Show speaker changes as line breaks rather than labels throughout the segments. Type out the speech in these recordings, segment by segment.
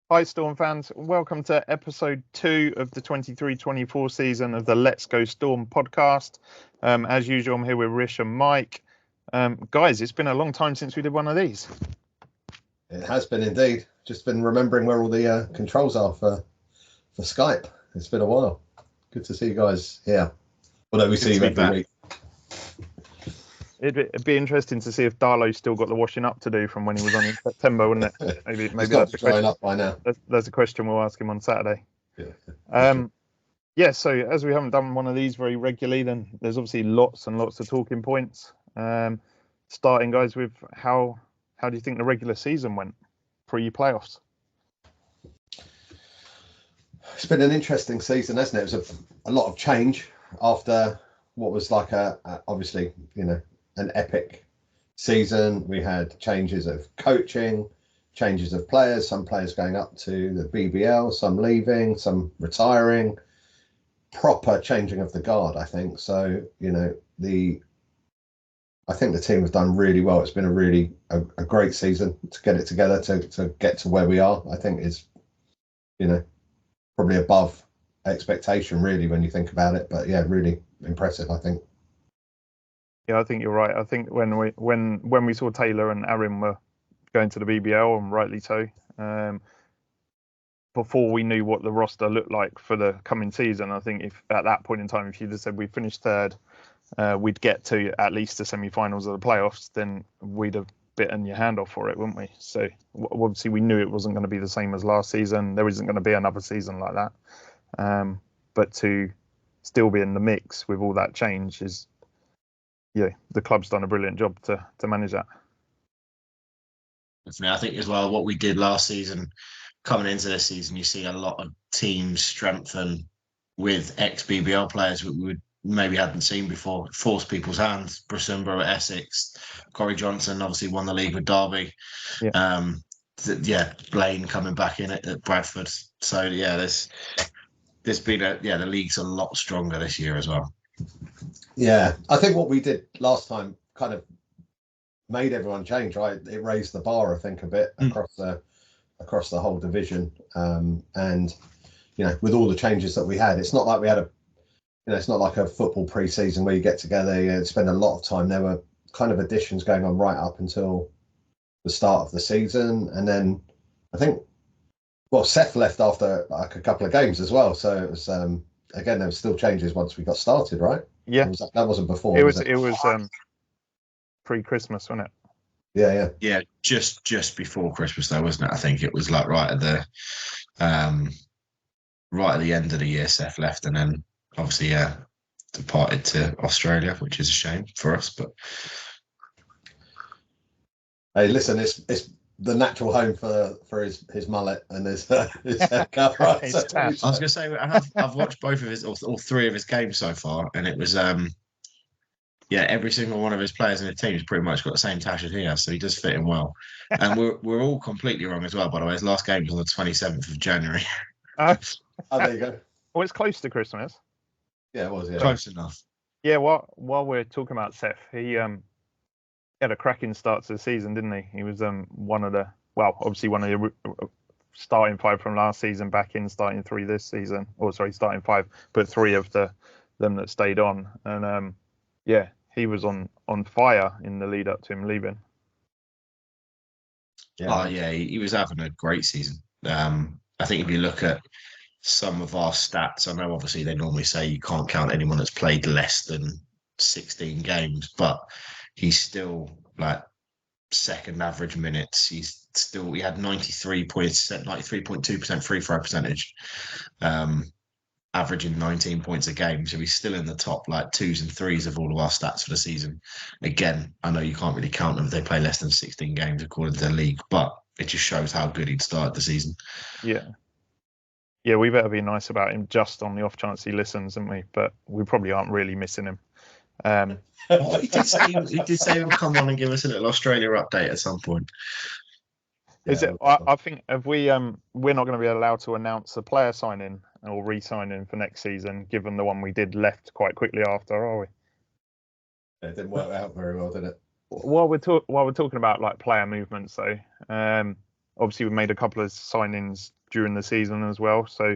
Hi Storm fans, welcome to episode 2 of the 23-24 season of the Let's Go Storm podcast. As usual, I'm here with Rish and Mike. Guys, it's been a long time since we did one of these.
It has been indeed. Just been remembering where all the controls are for Skype. It's been a while. Good to see you guys here. Although we see you every week.
It'd be interesting to see if Darlow's still got the washing up to do from when he was on in September, wouldn't it? Maybe that's a question.
Up by now.
That's a question we'll ask him on Saturday. Yeah. So as we haven't done one of these very regularly, then there's obviously lots and lots of talking points. Starting, guys, with how do you think the regular season went pre-playoffs?
It's been an interesting season, hasn't it? It was a lot of change after what was like obviously, an epic season. We had changes of coaching, changes of players, some players going up to the BBL, some leaving, some retiring, proper changing of the guard, I think. So, I think the team have done really well. It's been a great season to get it together, to get to where we are. I think is, probably above expectation, really, when you think about it. But yeah, really impressive, I think.
Yeah, I think you're right. I think when we saw Taylor and Aaron were going to the BBL, and rightly so, before we knew what the roster looked like for the coming season, I think if at that point in time, if you'd have said we finished third, we'd get to at least the semi-finals of the playoffs, then we'd have bitten your hand off for it, wouldn't we? So obviously we knew it wasn't going to be the same as last season. There isn't going to be another season like that. But to still be in the mix with all that change is, the club's done a brilliant job to manage that.
Definitely. I think as well, what we did last season, coming into this season, you see a lot of teams strengthen with ex-BBL players we maybe hadn't seen before. Force people's hands. Brasumba at Essex, Corey Johnson obviously won the league with Derby. Blaine coming back in at Bradford. So yeah, there's been the league's a lot stronger this year as well.
Yeah, I think what we did last time kind of made everyone change, right? It raised the bar, I think, a bit across the whole division. And with all the changes that we had, it's not like we had it's not like a football pre-season where you get together, spend a lot of time. There were kind of additions going on right up until the start of the season, and then I think, Seth left after like a couple of games as well. So it was again, there was still changes once we got started, right?
Yeah,
that wasn't before.
It was pre-Christmas, wasn't
it?
Yeah. Just before Christmas, though, wasn't it? I think it was like right at the end of the year. Seth left, and then obviously, departed to Australia, which is a shame for us. But
hey, listen, it's the natural home for his mullet and his haircut. Right?
I was going to say, I've watched both of his, all three of his games so far, and it was every single one of his players in the team has pretty much got the same tash as he has, so he does fit in well. And we're all completely wrong as well, by the way. His last game was on the 27th of January.
There you go.
Well, it's close to Christmas.
Yeah, it was. Yeah,
close enough.
Yeah. While we're talking about Seth, he had a cracking start to the season, didn't he? He was one of the starting five from last season back in, starting three this season. Starting five, but three of them that stayed on. And he was on fire in the lead up to him leaving.
Yeah. He was having a great season. I think if you look at some of our stats, I know obviously they normally say you can't count anyone that's played less than 16 games, but he's still like second average minutes. He had 93.2% free throw percentage, averaging 19 points a game. So he's still in the top like twos and threes of all of our stats for the season. Again, I know you can't really count them if they play less than 16 games according to the league, but it just shows how good he'd started the season.
Yeah, we better be nice about him just on the off chance he listens, haven't we? But we probably aren't really missing him.
He did say he'll come on and give us a little Australia update at some point.
I think if we're not going to be allowed to announce a player signing or re-signing for next season, given the one we did left quite quickly after, are we?
It didn't work out very well, did it?
While we're talking about like player movements, though, obviously we made a couple of signings during the season as well. So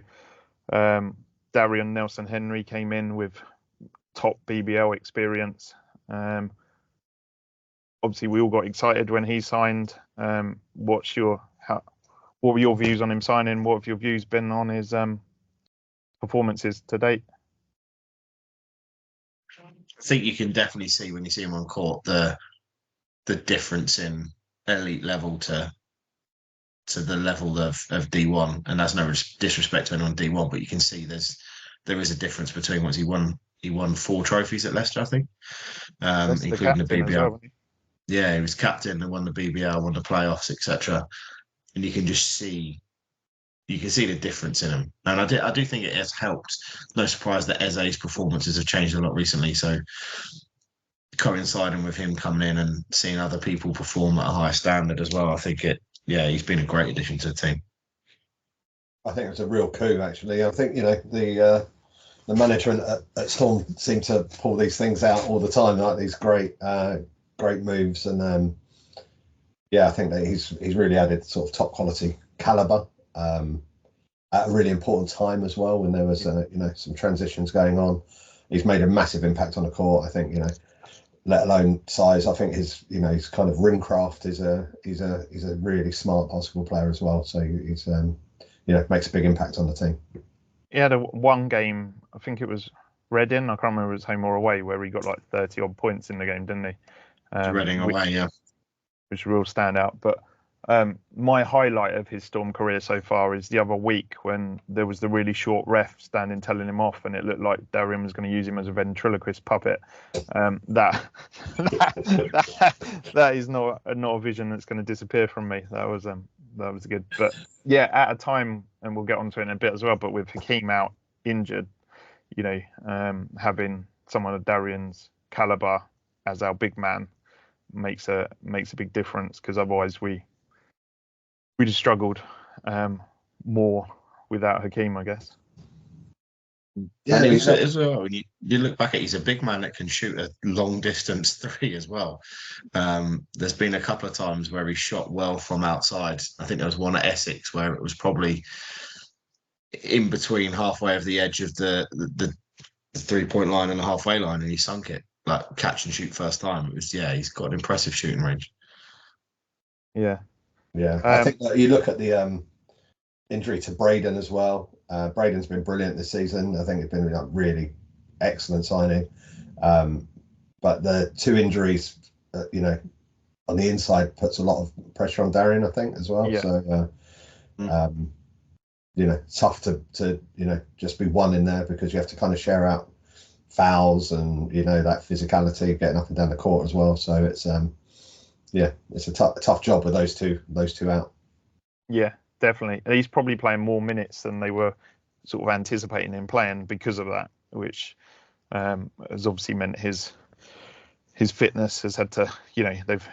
Darien Nelson Henry came in with top BBL experience. Obviously, we all got excited when he signed. What were your views on him signing? What have your views been on his performances to date?
I think you can definitely see when you see him on court the difference in elite level to the level of D1, and that's no disrespect to anyone D1, but you can see there is a difference between what he won 4 trophies at Leicester, I think, including the BBL. Well, yeah, he was captain and won the BBL, won the playoffs, etc. And you can just see the difference in him. And I do think it has helped. No surprise that Eze's performances have changed a lot recently. So coinciding with him coming in and seeing other people perform at a high standard as well, I think he's been a great addition to the team.
I think it was a real coup, actually. I think, the management at Storm seem to pull these things out all the time, like these great moves. And I think that he's really added sort of top quality caliber at a really important time as well, when there was some transitions going on. He's made a massive impact on the court. I think, let alone size. I think his kind of ring craft he's a really smart basketball player as well. So he's makes a big impact on the team.
He had one game, I think it was Reading, I can't remember if it was home or away, where he got like 30 odd points in the game, didn't he?
Reading away, yeah.
Which real standout. But my highlight of his Storm career so far is the other week when there was the really short ref standing telling him off, and it looked like Darien was going to use him as a ventriloquist puppet. That is not a vision that's going to disappear from me. That was good. But yeah, at a time, and we'll get onto it in a bit as well, but with Hakeem out injured, having someone of Darien's caliber as our big man makes a big difference, because otherwise we just struggled more without Hakeem, I guess.
Yeah, and as well, when you look back at, he's a big man that can shoot a long distance 3 as well. There's been a couple of times where he shot well from outside. I think there was one at Essex where it was probably in between halfway of the edge of the 3-point line and the halfway line, and he sunk it, like catch and shoot first time. It was, he's got an impressive shooting range.
Yeah. I think that you look at the injury to Braden as well. Braden's been brilliant this season. I think it's been a really excellent signing. But the 2 injuries, on the inside puts a lot of pressure on Darien, I think, as well. Yeah. So, tough to just be one in there, because you have to kind of share out fouls and that physicality getting up and down the court as well. So it's it's a tough job with those two out.
Yeah, definitely. He's probably playing more minutes than they were sort of anticipating him playing because of that, which has obviously meant his fitness has had to,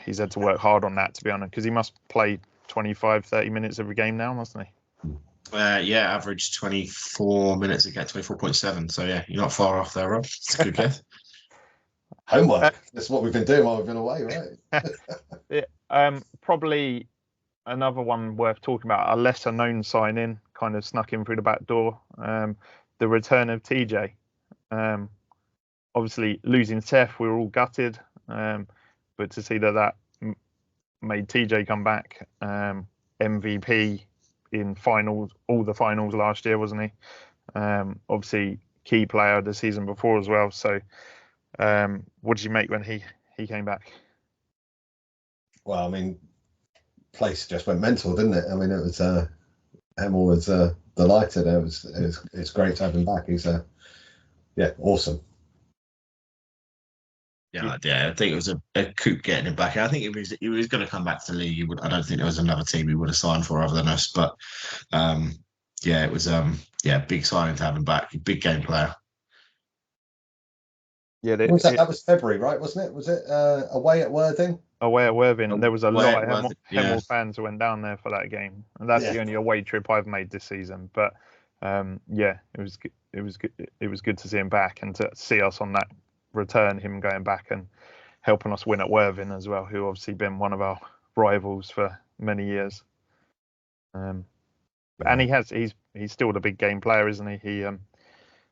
he's had to work hard on that, to be honest, because he must play 25-30 minutes every game now, mustn't he?
Average 24 minutes a game, 24.7. So yeah, you're not far off there, Rob. It's a good guess.
Homework. That's what we've been doing while we've been away, right?
Yeah. Probably another one worth talking about, a lesser known signing, kind of snuck in through the back door. The return of TJ. Obviously losing Seth, we were all gutted, but to see that made TJ come back, MVP in finals, all the finals last year, wasn't he? Obviously key player the season before as well. So what did you make when he came back?
Well, I mean, place just went mental, didn't it? I mean, it was Hemel was delighted. It's great to have him back. He's awesome.
Yeah, I think it was a coup getting him back. I think he was going to come back to the league. I don't think there was another team he would have signed for other than us. But it was big signing to have him back. Big game player.
Yeah, that was February, right? Wasn't it? Was it away at Worthing?
Away at Worthing. There was a lot of Hemel fans who went down there for that game, and that's the only away trip I've made this season. But it was good to see him back, and to see us on that return, him going back and helping us win at Worthing as well, who obviously been one of our rivals for many years. And he's still the big game player, isn't he?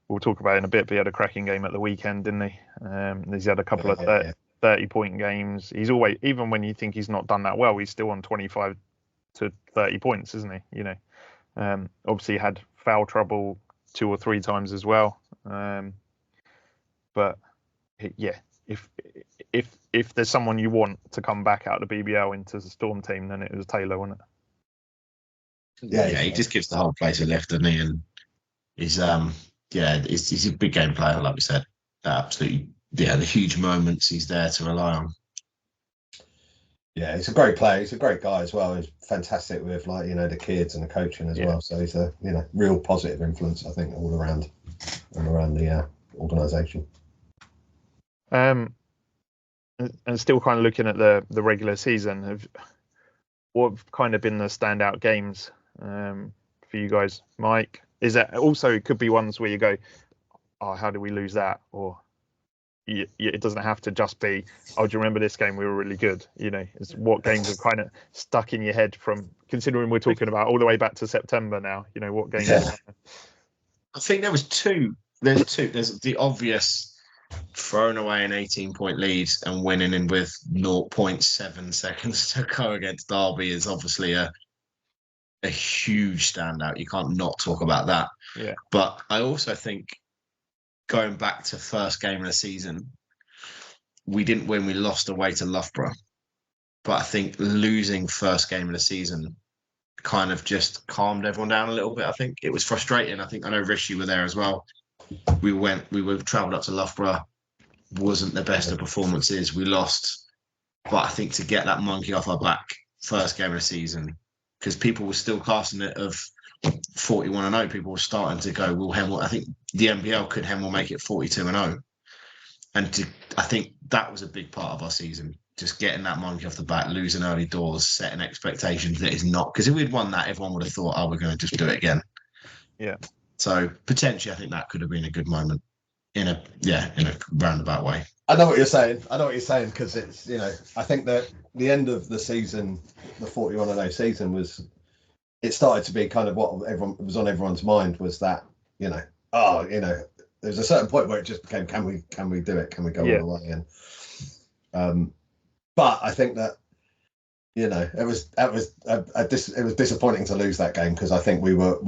We'll talk about it in a bit, but he had a cracking game at the weekend, didn't he? He's had a couple of 30-point games. He's always, even when you think he's not done that well, he's still on 25 to 30 points, isn't he? You know, obviously had foul trouble 2 or 3 times as well. But yeah, if there's someone you want to come back out of the BBL into the Storm team, then it was Taylor, wasn't it?
Yeah, he just gives the whole place a lift, doesn't he? And he's he's a big game player, like we said. Absolutely, the huge moments he's there to rely on.
Yeah, he's a great player. He's a great guy as well. He's fantastic with the kids and the coaching as well. So he's a real positive influence, I think, all around the organisation.
And still kind of looking at the regular season, what have kind of been the standout games for you guys, Mike? Is that also, it could be ones where you go, oh, how did we lose that? Or it doesn't have to just be, oh, do you remember this game? We were really good. It's what games are kind of stuck in your head from, considering we're talking about all the way back to September now. What games?
Yeah. I think there was two. There's two. There's the obvious throwing away an 18-point lead and winning in with 0.7 seconds to go against Derby is obviously a huge standout. You can't not talk about that.
Yeah.
But I also think going back to first game of the season, we didn't win. We lost away to Loughborough. But I think losing first game of the season kind of just calmed everyone down a little bit. I think it was frustrating. I know Rishi were there as well. We travelled up to Loughborough. Wasn't the best of performances. We lost. But I think to get that monkey off our back first game of the season, because people were still casting it of 41-0. People were starting to go, well, Hemel, I think the NBL could Hemel make it 42-0. And I think that was a big part of our season. Just getting that monkey off the back, losing early doors, setting expectations that is not. Because if we'd won that, everyone would have thought, oh, we're going to just do it again.
Yeah.
So potentially, I think that could have been a good moment in a roundabout way.
I know what you're saying. Because it's, I think that the end of the season, the 41-0 season it started to be kind of what was on everyone's mind was that, there was a certain point where it just became, can we do it? Can we go all the way? And but I think that it was disappointing to lose that game because I think we weren't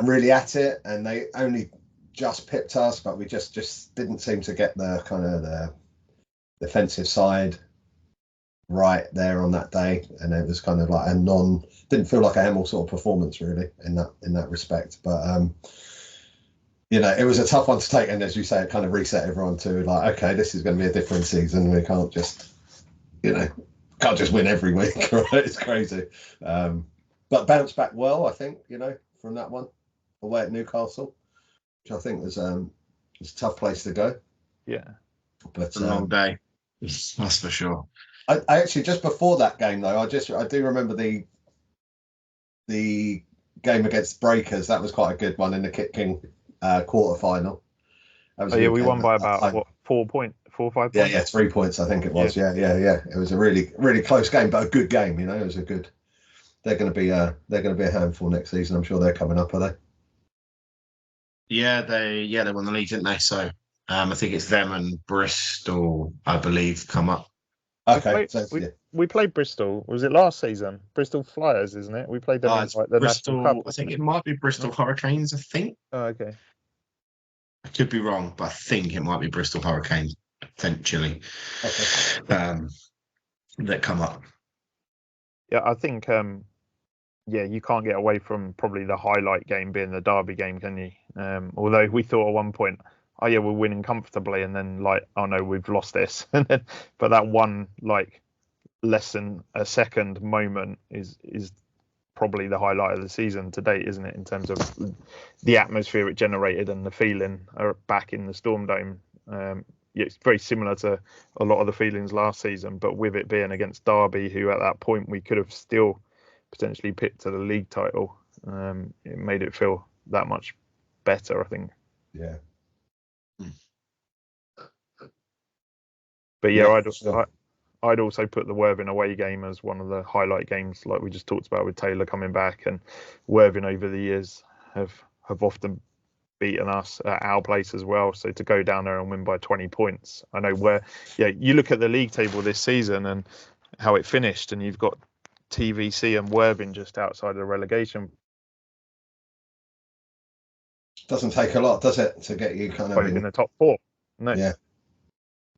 really at it, and they only just pipped us, but we just didn't seem to get the kind of the defensive side right there on that day, and it was kind of like didn't feel like a Hemel sort of performance really in that respect. But it was a tough one to take, and as you say, it kind of reset everyone to like, okay, this is going to be a different season. We can't just win every week, right? It's crazy. But bounced back well, I think, from that one away at Newcastle, which I think was a tough place to go.
Yeah,
but
it's a long day. That's for sure.
I actually, just before that game though, I do remember the game against Breakers. That was quite a good one in the Kit King quarter final.
We won by about 4 or 5 points.
Yeah, 3 points I think it was. Yeah. It was a really, really close game, but a good game. It was a good. They're going to be a handful next season. I'm sure they're coming up, are they?
Yeah, they won the league, didn't they? So I think it's them and Bristol, I believe, come up.
Okay,
we played Bristol. Was it last season? Bristol Flyers, isn't it? We played them in the
Bristol,
National Cup.
I think it might be Bristol Hurricanes. I think.
Oh, okay.
I could be wrong, but I think it might be Bristol Hurricanes potentially that come up.
Yeah, I think. You can't get away from probably the highlight game being the Derby game, can you? Although we thought at one point, oh yeah, we're winning comfortably, and then like, oh no, we've lost this. But that one like less than a second moment is probably the highlight of the season to date, isn't it? In terms of the atmosphere it generated and the feeling back in the Storm Dome. It's very similar to a lot of the feelings last season, but with it being against Derby, who at that point we could have still potentially picked to the league title. It made it feel that much better, I think.
Yeah.
But I'd also put the Worthing away game as one of the highlight games, like we just talked about with Taylor coming back, and Worthing over the years have often beaten us at our place as well. So to go down there and win by 20 points, I know you look at the league table this season and how it finished, and you've got TVC and Worthing just outside of the relegation.
Doesn't take a lot, does it, to get you kind of
in the top four? No.
Yeah.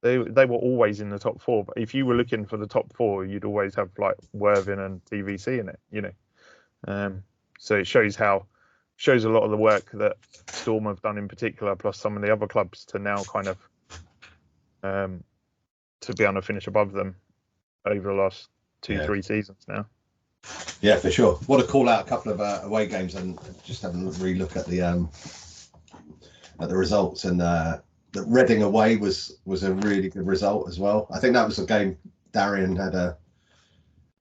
They were always in the top four, but if you were looking for the top four, you'd always have like Worthing and TVC in it, so it shows a lot of the work that Storm have done in particular, plus some of the other clubs, to now kind of to be able to finish above them over the last 3 seasons now.
Yeah, for sure. Want to call out a couple of away games and just having a re-look at the results, and the Reading away was a really good result as well. I think that was a game Darien had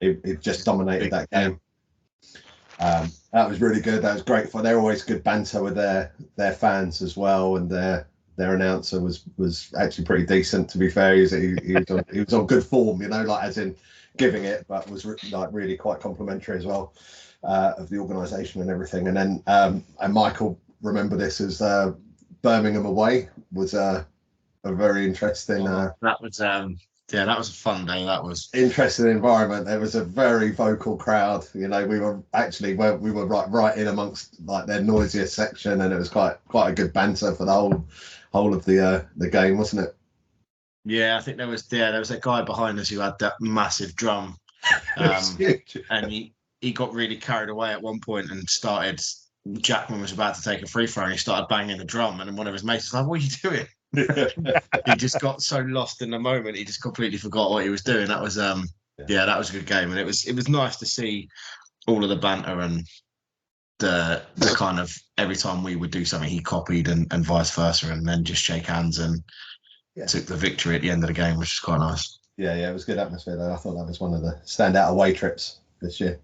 it just dominated that game. That was really good. That was great fun. They're always good banter with their fans as well, and their announcer was actually pretty decent, to be fair. He was on good form, like as in giving it, but was really quite complimentary as well of the organisation and everything. And then and Michael, remember this as Birmingham away was a very interesting.
That was that was a fun day. That was
interesting environment. There was a very vocal crowd. We were actually right in amongst like their noisiest section, and it was quite a good banter for the whole of the game, wasn't it?
Yeah, I think there was a guy behind us who had that massive drum, and he got really carried away at one point and started. Jackman was about to take a free throw and he started banging the drum, and then one of his mates was like, "What are you doing?" He just got so lost in the moment, he just completely forgot what he was doing. That was that was a good game, and it was nice to see all of the banter and the kind of every time we would do something he copied and vice versa, and then just shake hands and took the victory at the end of the game, which is quite nice.
Yeah, it was good atmosphere though. I thought that was one of the standout away trips this year.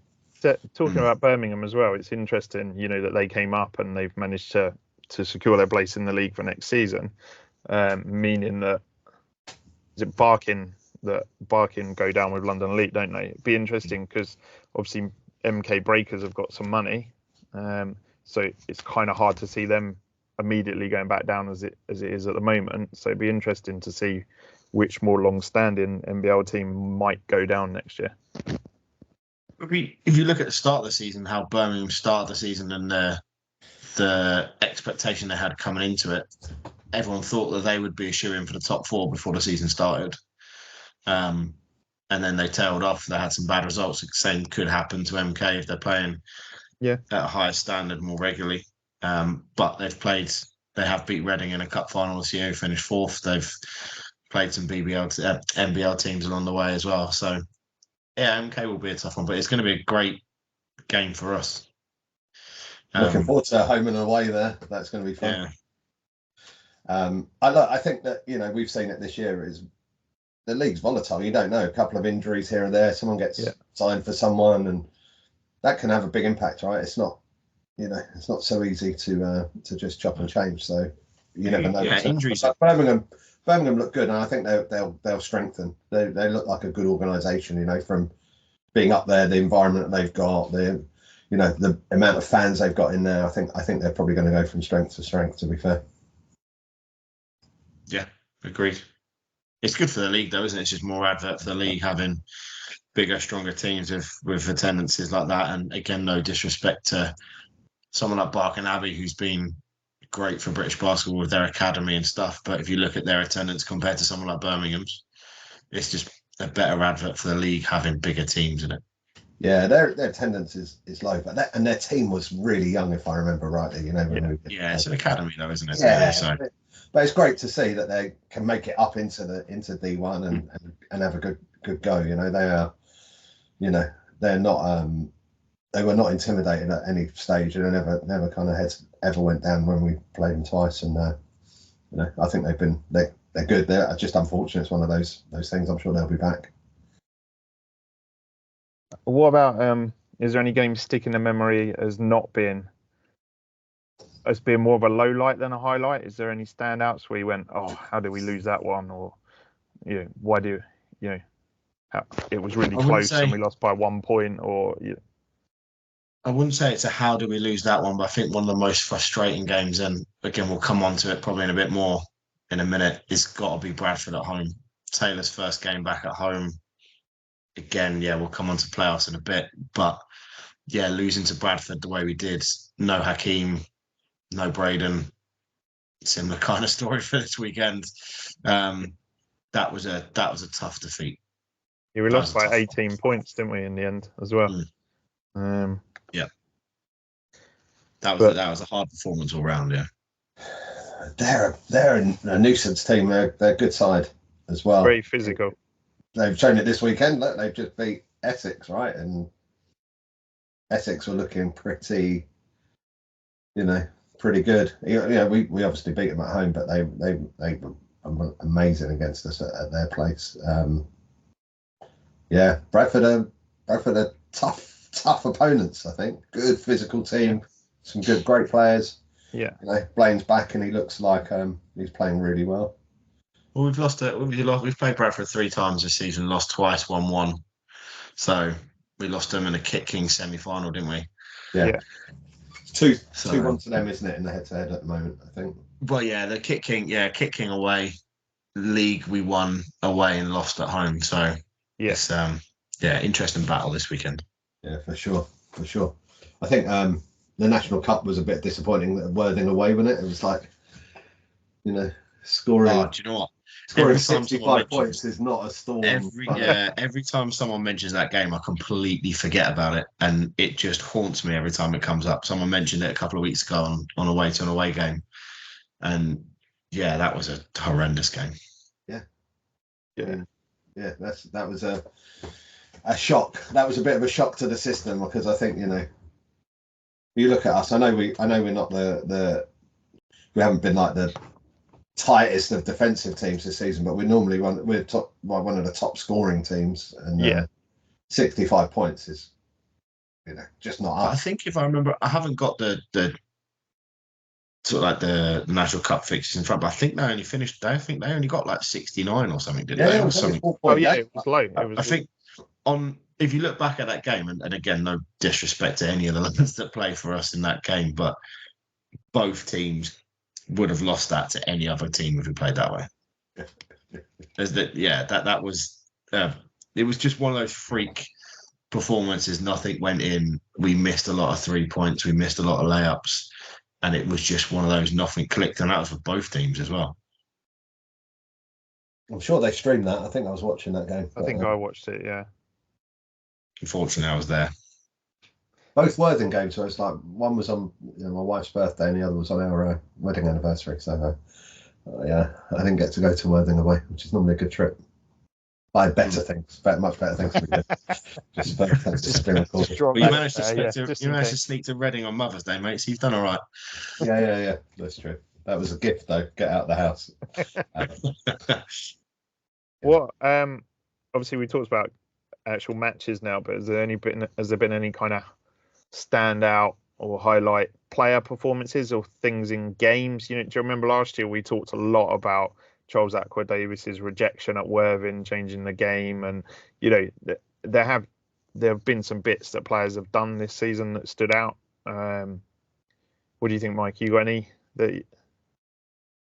Talking about Birmingham as well, it's interesting, that they came up and they've managed to secure their place in the league for next season, meaning that Barking go down with London Elite, don't they? It'd be interesting because obviously MK Breakers have got some money, so it's kind of hard to see them immediately going back down as it is at the moment. So it'd be interesting to see which more long-standing NBL team might go down next year.
If you look at the start of the season, how Birmingham started the season and the expectation they had coming into it, everyone thought that they would be a shoo-in for the top four before the season started. And then they tailed off. They had some bad results. The same could happen to MK if they're playing at a higher standard more regularly. But they have beat Reading in a cup final this year, finished fourth. They've played some NBL teams along the way as well. So yeah, MK will be a tough one, but it's going to be a great game for us.
Looking forward to home and away there. That's going to be fun. Yeah. I think that we've seen it this year. Is the league's volatile. You don't know. A couple of injuries here and there. Someone gets signed for someone, and that can have a big impact, right? It's not, it's not so easy to just chop and change. So you never know.
Yeah, injuries.
Birmingham look good, and I think they'll strengthen. They look like a good organisation, from being up there, the environment they've got, the amount of fans they've got in there. I think they're probably going to go from strength to strength, to be fair.
Yeah, agreed. It's good for the league, though, isn't it? It's just more advert for the league having bigger, stronger teams with attendances like that. And again, no disrespect to someone like Barking Abbey, who's been great for British basketball with their academy and stuff, but if you look at their attendance compared to someone like Birmingham's, it's just a better advert for the league having bigger teams in it.
Yeah, their attendance is low, but their team was really young, if I remember rightly.
It's an academy though, isn't it?
Yeah, so. But it's great to see that they can make it up into D1 and have a good go. They are, they're not they were not intimidated at any stage, and they never kind of heads ever went down when we played them twice. And I think they're good. They're just unfortunate. It's one of those things. I'm sure they'll be back.
What about is there any game sticking in memory as being more of a low light than a highlight? Is there any standouts where you went, oh, how did we lose that one, or why do it was really
I wouldn't
close
say-
and we lost by 1 point, or
I wouldn't say it's a how do we lose that one, but I think one of the most frustrating games, and again, we'll come on to it probably in a bit more in a minute, is got to be Bradford at home. Taylor's first game back at home. Again, yeah, we'll come on to playoffs in a bit, but yeah, losing to Bradford the way we did, no Hakeem, no Braden, similar kind of story for this weekend. That was a tough defeat.
yeah, we
That
lost
was a
by
tough
18 points, didn't we, in the end as well?
That
But-
was a hard performance all round. Yeah,
They're a nuisance team. They're a good side as well.
Very physical.
They've shown it this weekend. Look, they've just beat Essex, right? And Essex were looking pretty good. We obviously beat them at home, but they were amazing against us at their place. Bradford are tough opponents. I think good physical team, some great players.
Yeah,
Blaine's back and he looks like he's playing really well.
well, we've played Bradford 3 times this season, lost twice, 1-1. So we lost them in a Kit King semi-final, didn't we?
Yeah.
2-1 to them, isn't it, in the head-to-head at the moment, I think.
Well, yeah, the Kit King away. League we won away and lost at home. So it's interesting battle this weekend.
Yeah, for sure. I think the National Cup was a bit disappointing that Worthing away, wasn't it? It was like, scoring.
Oh, do you know what?
Scoring 65 points is not a storm.
Every time someone mentions that game, I completely forget about it, and it just haunts me every time it comes up. Someone mentioned it a couple of weeks ago on away to an away game, and yeah, that was a horrendous game.
Yeah, that was a shock. That was a bit of a shock to the system, because I think you look at us. I know we're not we haven't been like the tightest of defensive teams this season, but we're normally one of the top scoring teams, and 65 points is just not us.
I think if I remember, I haven't got the sort of like the National Cup fixtures in front, but I think they only finished. I think they only got like 69 or something, did they?
Yeah,
Or something.
It was low.
I think if you look back at that game, and again, no disrespect to any of the lads that play for us in that game, but both teams would have lost that to any other team if we played that way. That was it was just one of those freak performances. Nothing went in. We missed a lot of 3 points. We missed a lot of layups, and it was just one of those nothing clicked, and that was for both teams as well.
I'm sure they streamed that. I think I was watching that game.
I think I watched it. Yeah.
Unfortunately, I was there.
Both Worthing games, so it's like one was on my wife's birthday and the other was on our wedding anniversary. So I didn't get to go to Worthing away, which is normally a good trip. I had much better things to do. Just
Well, you managed to sneak to Reading on Mother's Day, mate. So you've done all right.
Yeah. That's true. That was a gift, though. Get out of the house.
What? Obviously, we talked about actual matches now, but has there been any kind of standout or highlight player performances or things in games? Do you remember last year we talked a lot about Charles Aqua Davis's rejection at Worthing changing the game, and there have been some bits that players have done this season that stood out. What do you think, Mike? You got any that?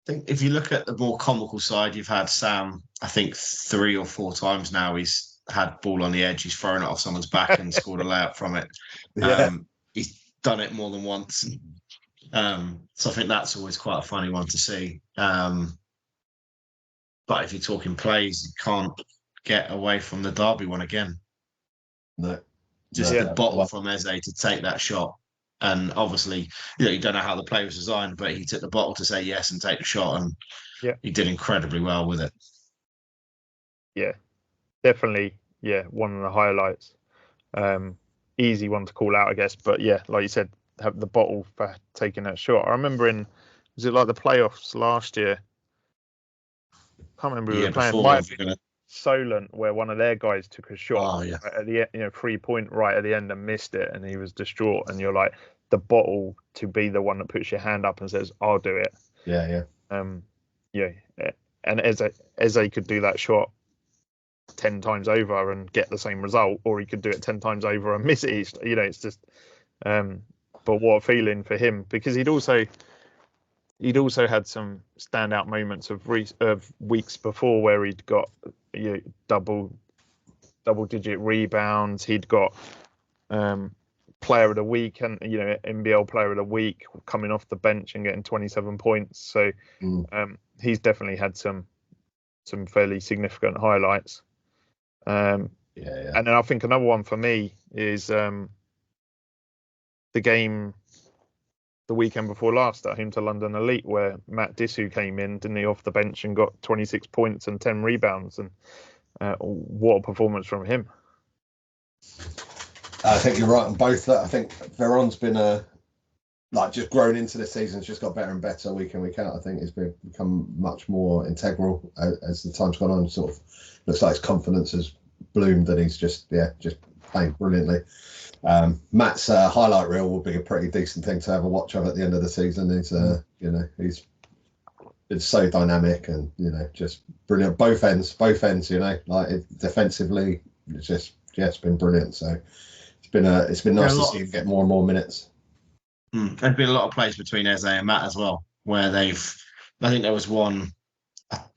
I think if you look at the more comical side, you've had Sam, I think 3 or 4 times now he's had ball on the edge, he's thrown it off someone's back and scored a layup from it. He's done it more than once. So I think that's always quite a funny one to see. But if you're talking plays, you can't get away from the Derby one again.
No.
Just the bottle from Eze to take that shot. And obviously, you don't know how the play was designed, but he took the bottle to say yes and take the shot, and he did incredibly well with it.
Yeah, definitely. Yeah, one of the highlights. Easy one to call out, I guess. But yeah, like you said, have the bottle for taking that shot. I remember was it like the playoffs last year? Can't remember who we were playing. Solent, where one of their guys took a shot at the 3-point right at the end and missed it, and he was distraught. And you're like, the bottle to be the one that puts your hand up and says, "I'll do it."
Yeah.
And Eze could do that shot 10 times over and get the same result, or he could do it 10 times over and miss it. It's just, but what a feeling for him, because he'd also had some standout moments of weeks before where he'd got double-digit rebounds. He'd got player of the week and NBL player of the week coming off the bench and getting 27 points. So he's definitely had some fairly significant highlights. And then I think another one for me is the game the weekend before last at home to London Elite, where Matt Disu came in, didn't he, off the bench and got 26 points and 10 rebounds, and what a performance from him.
I think you're right on both. I think Veron's been just grown into the season. It's just got better and better week in, week out. I think it's become much more integral as the time's gone on. Sort of looks like his confidence has bloomed, and he's just playing brilliantly. Matt's highlight reel will be a pretty decent thing to have a watch of at the end of the season. He's been so dynamic and just brilliant. Both ends. Defensively, it's been brilliant. So it's been nice to see him get more and more minutes.
There's been a lot of plays between Eze and Matt as well, where I think there was one.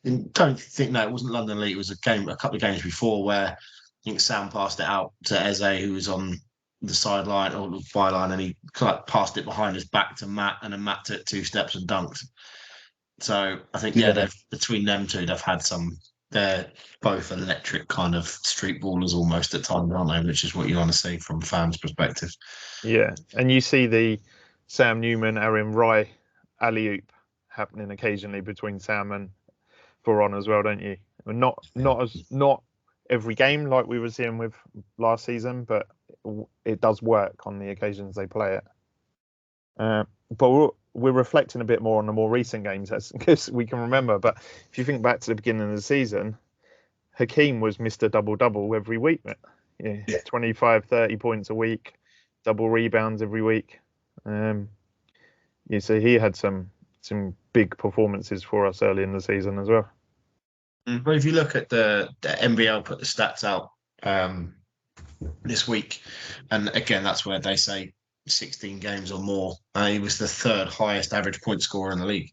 It wasn't London Elite. It was a couple of games before where I think Sam passed it out to Eze, who was on the sideline or the byline, and he passed it behind his back to Matt, and then Matt took 2 steps and dunked. So I think between them two, they've had they're both electric kind of street ballers almost at times, aren't they? Which is what you want to see from fans' perspective. Yeah,
and you see the Sam Newman, Aaron Rai alley-oop happening occasionally between Sam and Veron as well, don't you? Not every game like we were seeing with last season, but it does work on the occasions they play it. But we're reflecting a bit more on the more recent games because we can remember. But if you think back to the beginning of the season, Hakeem was Mr. Double-double every week. 25, 30 points a week, double rebounds every week. So he had some big performances for us early in the season as well.
But if you look at the NBL put the stats out this week, and again, that's where they say 16 games or more. He was the 3rd highest average point scorer in the league.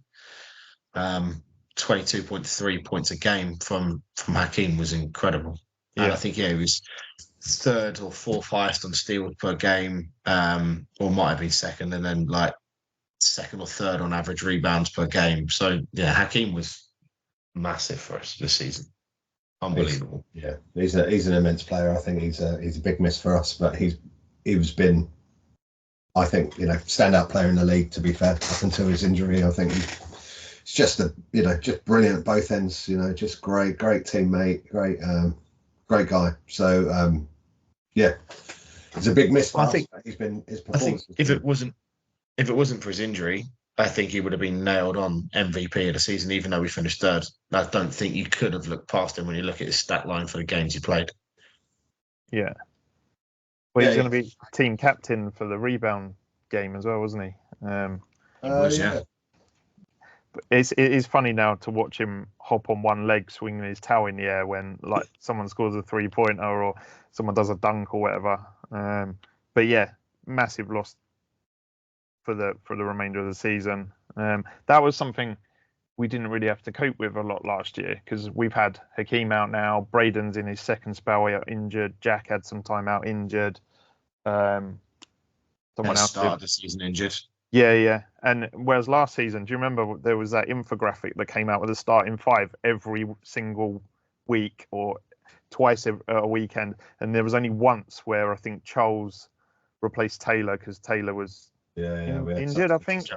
22.3 points a game from Hakeem was incredible. Yeah. And I think he was 3rd or 4th highest on steals per game, or might have been 2nd, and then 2nd or 3rd on average rebounds per game. So Hakeem was massive for us this season. Unbelievable.
He's an immense player. I think he's a big miss for us, but he's been, I think, standout player in the league, to be fair, up until his injury. I think he's just just brilliant at both ends, just great teammate, great guy. So it's a big miss for us. I think his performance.
I think if it wasn't for his injury, I think he would have been nailed on MVP of the season, even though we finished 3rd. I don't think you could have looked past him when you look at his stat line for the games he played.
Yeah. Well, he's going to be team captain for the rebound game as well, wasn't he?
He was, yeah.
But it is funny now to watch him hop on one leg, swinging his towel in the air when someone scores a 3-pointer or someone does a dunk or whatever. But massive loss for the remainder of the season. That was something we didn't really have to cope with a lot last year because we've had Hakeem out now. Braden's in his 2nd spell out injured. Jack had some time out injured. Someone else
started the season injured.
Yeah. And whereas last season, do you remember there was that infographic that came out with a starting 5 every single week or twice a weekend, and there was only once where I think Charles replaced Taylor because Taylor was injured, I think.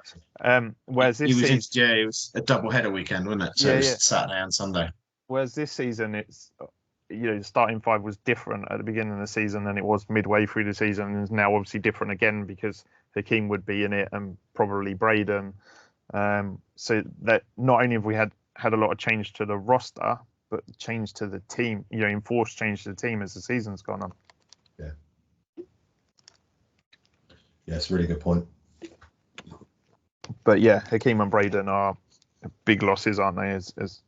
Whereas this season,
it was a double header weekend, wasn't it? So it was Saturday and Sunday.
Whereas this season, it's the starting 5 was different at the beginning of the season than it was midway through the season, and is now obviously different again because Hakeem would be in it and probably Braden. So that not only have we had a lot of change to the roster, but change to the team, enforced change to the team as the season's gone on.
Yeah, it's a really good point.
But Hakeem and Braden are big losses, aren't they, as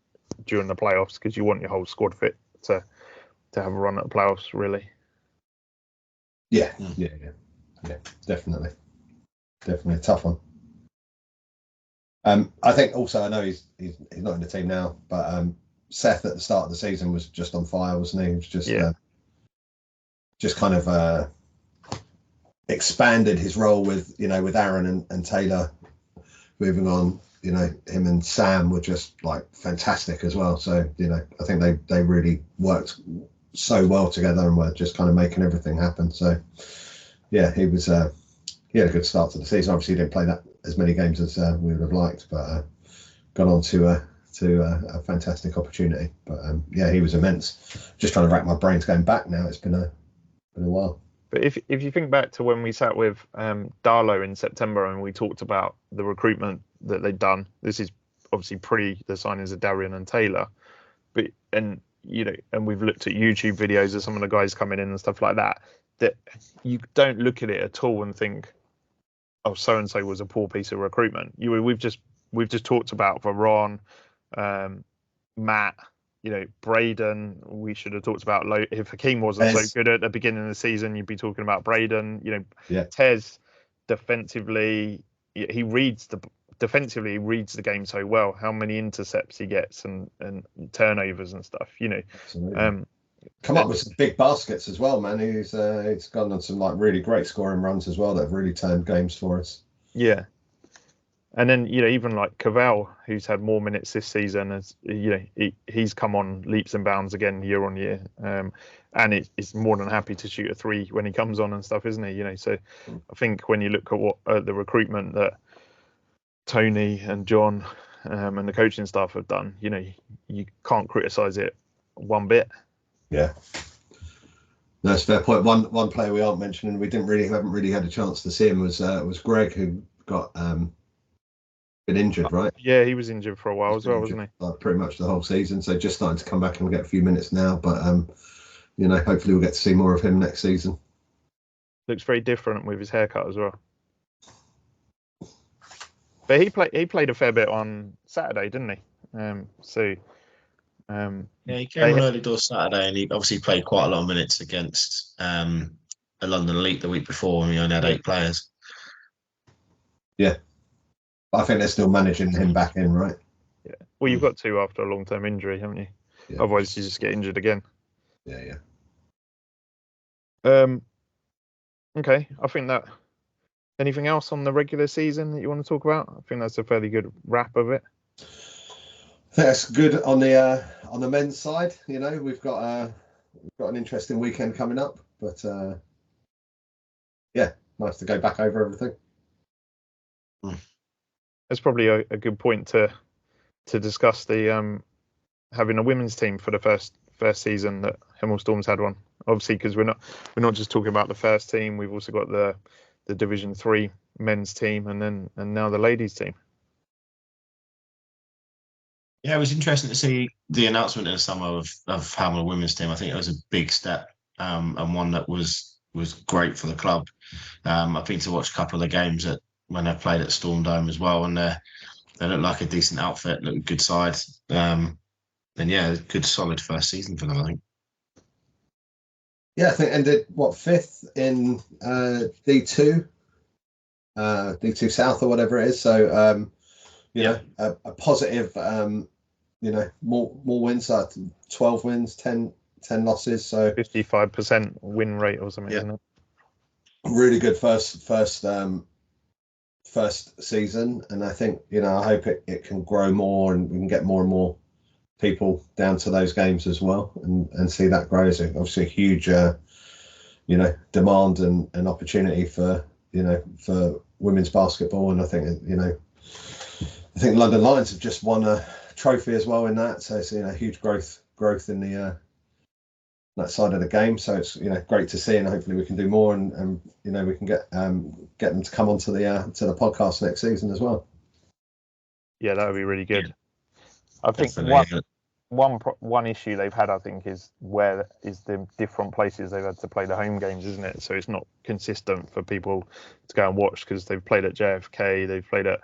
during the playoffs, because you want your whole squad fit to have a run at the playoffs, really.
Yeah, definitely a tough one. I think also, I know he's not in the team now, but Seth at the start of the season was just on fire, wasn't he? He was just kind of expanded his role with Aaron and Taylor moving on. Him and Sam were just like fantastic as well. So I think they really worked so well together and were just kind of making everything happen. So yeah, he had a good start to the season. Obviously, he didn't play that as many games as we would have liked, but got on to a fantastic opportunity. But yeah, he was immense. Just trying to rack my brains going back now. It's been a while.
But if you think back to when we sat with Darlow in September and we talked about the recruitment that they'd done, this is obviously pre the signings of Darien and Taylor, and we've looked at YouTube videos of some of the guys coming in and stuff like that. That you don't look at it at all and think, oh, so and so was a poor piece of recruitment. We've just talked about Veron, Matt. Braden, we should have talked about. If Hakeem wasn't so good at the beginning of the season, you'd be talking about Braden. Tez, defensively, he reads the game so well. How many intercepts he gets and turnovers and stuff.
Come up with some big baskets as well, man. He's gone on some like really great scoring runs as well that have really turned games for us. Yeah.
And then, even like Cavell, who's had more minutes this season, as he's come on leaps and bounds again year on year, and is more than happy to shoot a three when he comes on and stuff, isn't he? So I think when you look at what the recruitment that Tony and John and the coaching staff have done, you can't criticise it one bit.
Yeah, that's a fair point. One player we aren't mentioning, we haven't really had a chance to see him, was Greg, who got been injured, right?
Yeah, he was injured for a while as well, wasn't he?
Pretty much the whole season. So just starting to come back and get a few minutes now. But hopefully we'll get to see more of him next season.
Looks very different with his haircut as well. But he played a fair bit on Saturday, didn't he?
Yeah, he came on early door Saturday, and he obviously played quite a lot of minutes against a London Elite the week before when we only had 8 players.
Yeah. I think they're still managing him back in, right?
Yeah. Well, you've got to after a long-term injury, haven't you? Yeah. Otherwise, you just get injured again.
Yeah.
Okay. I think that. Anything else on the regular season that you want to talk about? I think that's a fairly good wrap of it.
I think that's good on the men's side. We've got an interesting weekend coming up, but yeah, nice to go back over everything.
That's probably a good point to discuss the having a women's team for the first season that Hemel Storm's had one. Obviously, because we're not just talking about the first team. We've also got the Division 3 men's team and now the ladies team.
Yeah, it was interesting to see the announcement in the summer of having a women's team. I think it was a big step and one that was great for the club. I've been to watch a couple of the games when they played at Storm Dome as well, and they look like a decent outfit, look a good side. And yeah, good solid first season for them, I think.
Yeah, I think ended 5th in D2 South or whatever it is. So a positive. More wins, 12 wins, 10 losses. So
55% win rate or something. Isn't it?
Really good first season, and I think I hope it can grow more and we can get more and more people down to those games as well and see that grow. It's obviously a huge demand and opportunity for women's basketball, and I think London Lions have just won a trophy as well in that, so it's huge growth in the that side of the game. So it's great to see, and hopefully we can do more and we can get them to come onto the podcast next season as well.
Yeah, that would be really good. I think
Definitely.
one issue they've had, I think, is the different places they've had to play the home games, isn't it? So it's not consistent for people to go and watch because they've played at JFK, they've played at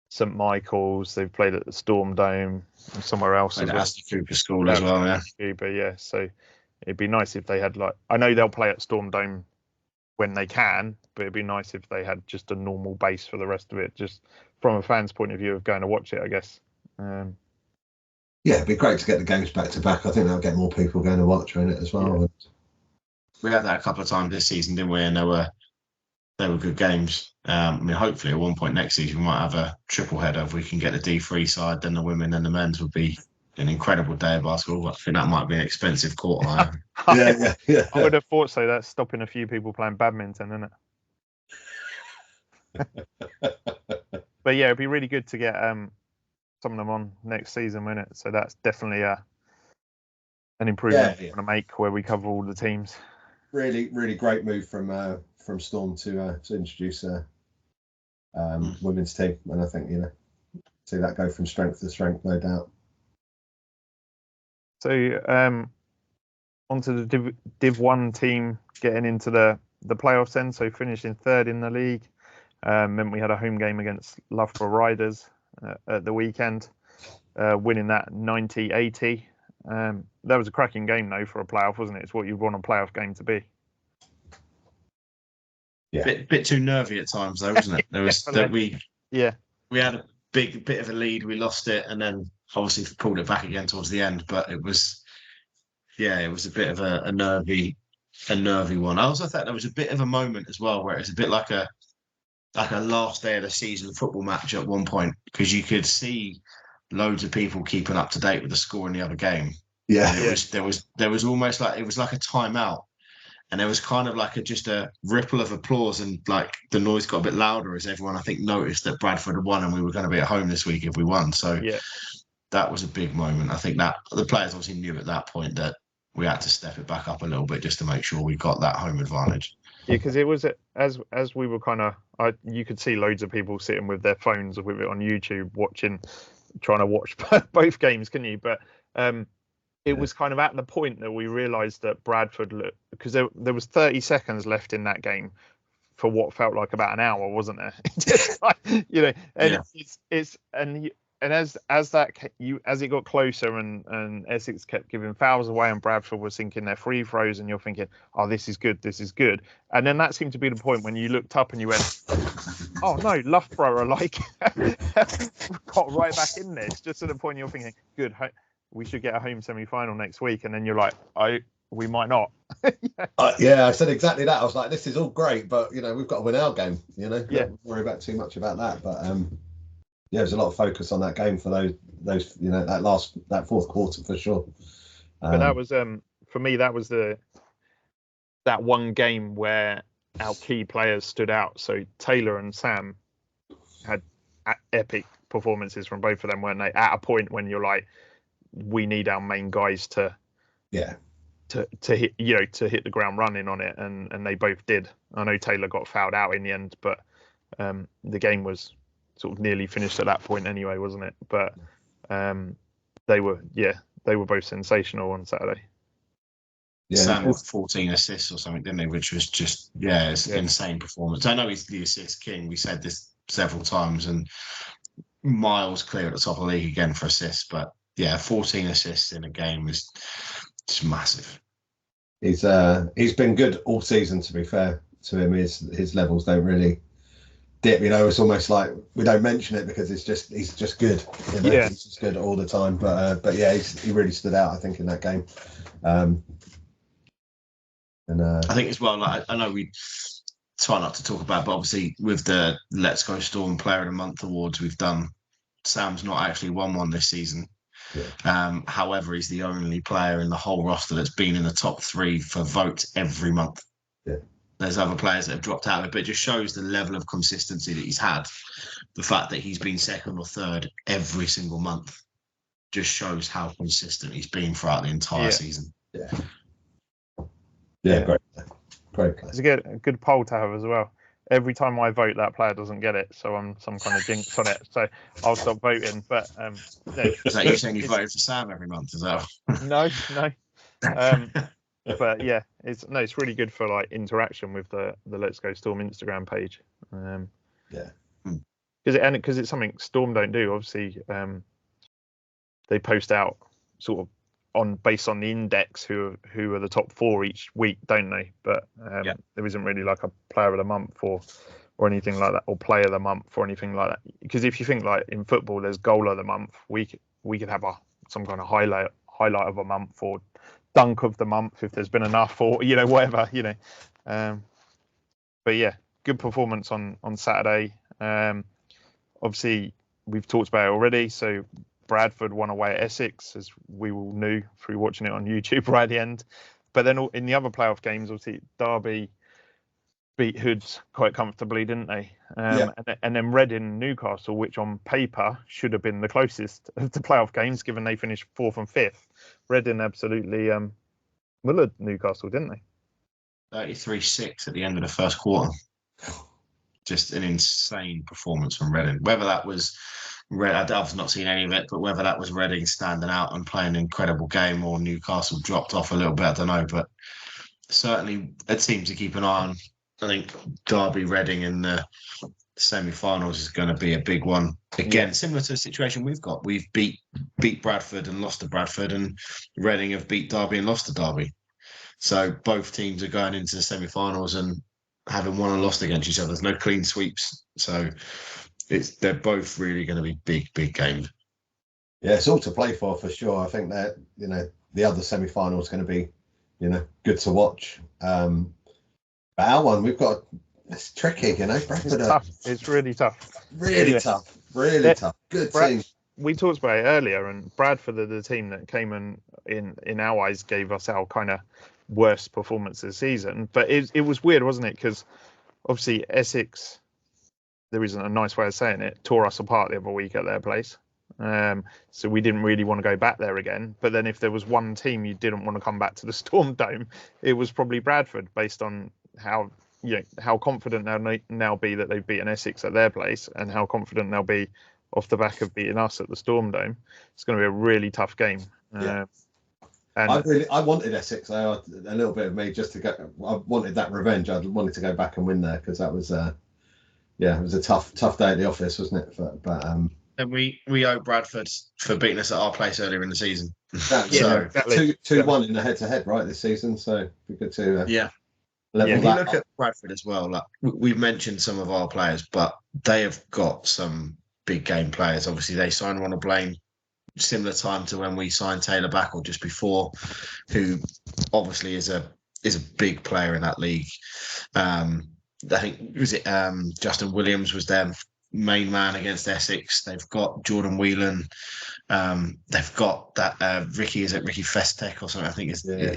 St Michael's, they've played at the Storm Dome, and somewhere else.
Played at Aston Cooper School as well, yeah.
Cooper, yeah. So it'd be nice if they had like, I know they'll play at Storm Dome when they can, but it'd be nice if they had just a normal base for the rest of it, just from a fan's point of view of going to watch it, I guess.
Yeah, it'd be great to get the games back to back. I think that'll get more people going to watch it as well.
Yeah.
We had that a couple of times this season, didn't we? And they were good games. I mean, hopefully at one point next season we might have a triple header. If we can get the D3 side, then the women and the men's would be an incredible day of basketball. I think that might be an expensive court hire.
Yeah.
I would have thought so. That's stopping a few people playing badminton, isn't it? But yeah, it'd be really good to get some of them on next season, wouldn't it? So that's definitely an improvement we want to make where we cover all the teams.
Really, really great move from Storm to introduce women's team, and I think see that go from strength to strength, no doubt.
So onto the Div 1 team getting into the playoffs then. So finishing third in the league. Meant we had a home game against Loughborough Riders at the weekend, winning that 90-80. That was a cracking game though for a playoff, wasn't it? It's what you'd want a playoff game to be.
Yeah,
bit too nervy at times though, wasn't it? There was that we had a big bit of a lead, we lost it, and then obviously pulled it back again towards the end. But it was a bit of a nervy one. I also thought there was a bit of a moment as well where it was a bit like a last day of the season football match at one point, because you could see loads of people keeping up to date with the score in the other game.
Yeah,
there was almost like it was like a timeout, and there was kind of like just a ripple of applause, and like the noise got a bit louder as everyone I think noticed that Bradford had won and we were going to be at home this week if we won. So that was a big moment. I think that the players obviously knew at that point that we had to step it back up a little bit just to make sure we got that home advantage.
Yeah, because it was as we were kind of, you could see loads of people sitting with their phones with it on YouTube trying to watch both games, can you? But it was kind of at the point that we realised that Bradford looked, because there was 30 seconds left in that game for what felt like about an hour, wasn't there? Just like, and as it got closer and Essex kept giving fouls away and Bradford was sinking their free throws, and you're thinking, oh, this is good, and then that seemed to be the point when you looked up and you went, oh no, Loughborough are like got right back in this, just to the point you're thinking, good, we should get a home semi-final next week, and then you're like, we might not.
I said exactly that. I was like, this is all great, but we've got to win our game. Don't worry about too much about that. But there's a lot of focus on that game for those that fourth quarter for sure.
But that was for me, that was that one game where our key players stood out. So Taylor and Sam had epic performances from both of them, weren't they? At a point when you're like, we need our main guys to hit the ground running on it, and they both did. I know Taylor got fouled out in the end, but the game was sort of nearly finished at that point anyway, wasn't it? But they were both sensational on Saturday.
Yeah, Sam with 14 assists or something, didn't he? Which was just insane performance. I know he's the assist king. We said this several times, and miles clear at the top of the league again for assists. But 14 assists in a game is just massive.
He's been good all season. To be fair to him, his levels don't really dip. It's almost like we don't mention it because he's just good. He's just good all the time. But he really stood out, I think, in that game.
I think as well, like, I know we try not to talk about, but obviously with the Let's Go Storm Player of the Month awards we've done, Sam's not actually won one this season. Yeah. However, he's the only player in the whole roster that's been in the top 3 for votes every month.
Yeah.
There's other players that have dropped out of it, but it just shows the level of consistency that he's had. The fact that he's been second or third every single month just shows how consistent he's been throughout the entire season.
Yeah, great.
It's a good poll to have as well. Every time I vote, that player doesn't get it, so I'm some kind of jinx on it. So I'll stop voting. But
is that you saying you voted for Sam every month as well?
No. But it's really good for like interaction with the Let's Go Storm Instagram page. Because it's something Storm don't do. Obviously, they post out sort of based on the index who are the top 4 each week, don't they? But there isn't really like a player of the month or anything like that, or player of the month or anything like that. Because if you think like in football, there's goal of the month. We could have some kind of highlight of a month, or dunk of the month if there's been enough, or whatever. But yeah, good performance on Saturday. Obviously, we've talked about it already. So Bradford won away at Essex, as we all knew through watching it on YouTube right at the end. But then in the other playoff games, obviously Derby beat Hoods quite comfortably, didn't they? And then Reading and Newcastle, which on paper should have been the closest of the playoff games, given they finished 4th and 5th. Reading absolutely mullered Newcastle, didn't they?
33-6 at the end of the first quarter. Just an insane performance from Reading. Whether that was I've not seen any of it, but whether that was Reading standing out and playing an incredible game, or Newcastle dropped off a little bit, I don't know. But certainly a team to keep an eye on. I think Derby Reading in the semi-finals is going to be a big one. Again, similar to the situation we've got. We've beat Bradford and lost to Bradford, and Reading have beat Derby and lost to Derby. So both teams are going into the semi-finals and having won and lost against each other. There's no clean sweeps. So they're both really going to be big games.
Yeah, it's all to play for sure. I think that, the other semi-final is going to be, good to watch. But our one, it's tricky, Bradford,
it's really tough.
Really tough. Really tough. Good team.
We talked about it earlier, and Bradford are the team that came and in our eyes gave us our kind of worst performance of the season. But it was weird, wasn't it? Because obviously Essex, there isn't a nice way of saying it, tore us apart the other week at their place. So we didn't really want to go back there again. But then if there was one team you didn't want to come back to the Storm Dome, it was probably Bradford, based on how confident they'll now be that they've beaten Essex at their place, and how confident they'll be off the back of beating us at the Storm Dome. It's going to be a really tough game. And
I wanted Essex, though, a little bit of me, just to go. I wanted that revenge. I wanted to go back and win there, because that was, it was a tough day at the office, wasn't it? But
and we owe Bradford for beating us at our place earlier in the season.
Exactly. 2-1 in the head-to-head, right, this season. So it'd be good to level
if you
that
look
up.
at Bradford as well, like we've mentioned some of our players, but they have got some big game players. Obviously, they signed Ronald Blaine similar time to when we signed Taylor Back, or just before, who obviously is a big player in that league. I think Justin Williams was their main man against Essex. They've got Jordan Whelan. They've got that Ricky Festek or something, I think,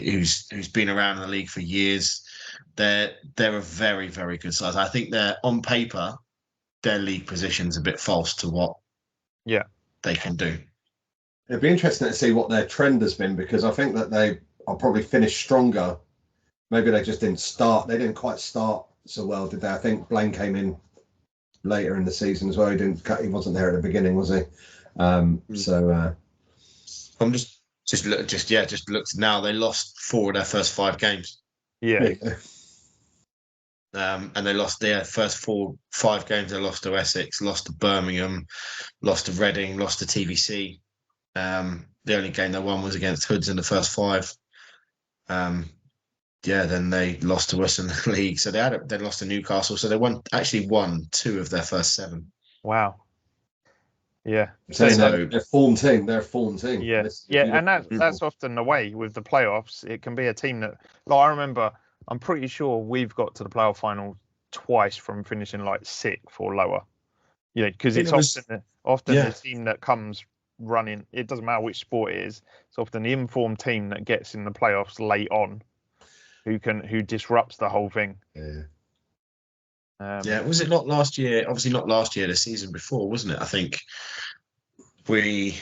who's been around in the league for years. They're a very, very good side. I think they're, on paper, their league position's a bit false to what they can do.
It'd be interesting to see what their trend has been, because I think that they are probably finished stronger. Maybe they just didn't start. They didn't quite start so well, did they? I think Blaine came in later in the season as well. He wasn't there at the beginning, was he? So
I'm just looked now. They lost 4 of their first 5 games. And they lost their first 5 games. They lost to Essex, lost to Birmingham, lost to Reading, lost to TVC. The only game they won was against Hoods in the first 5. Then they lost to us in the league. So they lost to Newcastle. So they won 2 of their first 7.
Wow. Yeah.
So they're a form team. They're a form team.
Yeah. And that's often the way with the playoffs. It can be a team that, I remember, I'm pretty sure we've got to the playoff final twice from finishing like 6th or lower. Because it's often the team that comes running. It doesn't matter which sport it is. It's often the informed team that gets in the playoffs late on, who disrupts the whole thing.
Was it not last year? Obviously not last year, the season before, wasn't it? I think we